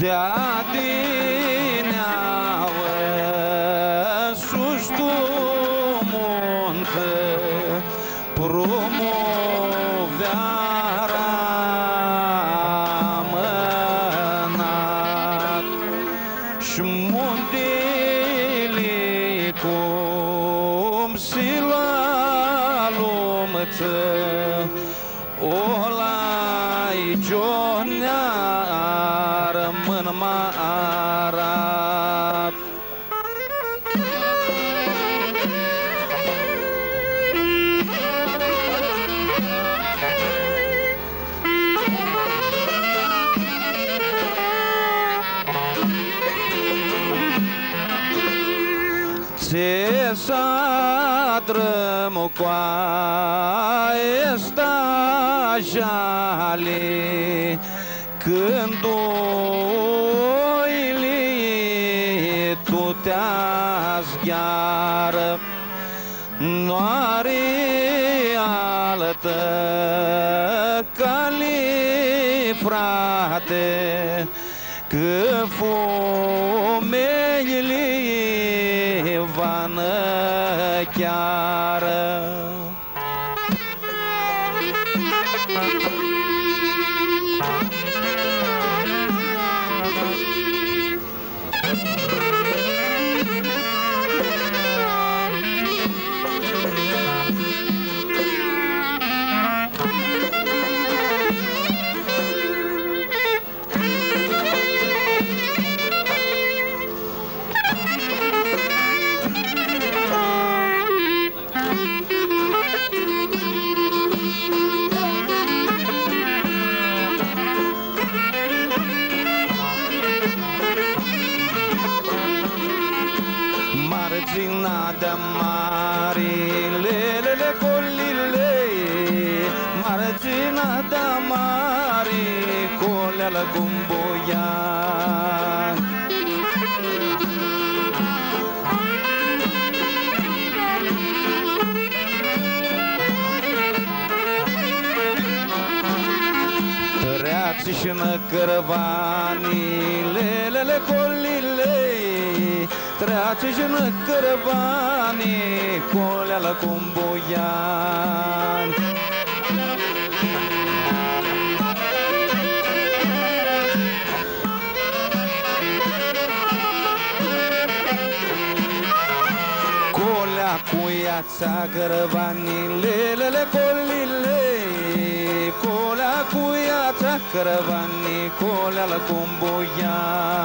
de-a dineaua sus tu munte promoveara mânat și mundele cum si la lumță olai jonear mân marat ce sadrămu esta jale când oile tu te-as gheară noare altă cali frate că fomeile vană chiară margina de mare, lelele colile, margina de mare, coleala gumboia. Treați și năcărvanii, lelele colile, treace și năcărvanii, coleala cumboian. Colea cu iața cărvanii, lelele colile, colea cu iața cărvanii, coleala cumboian.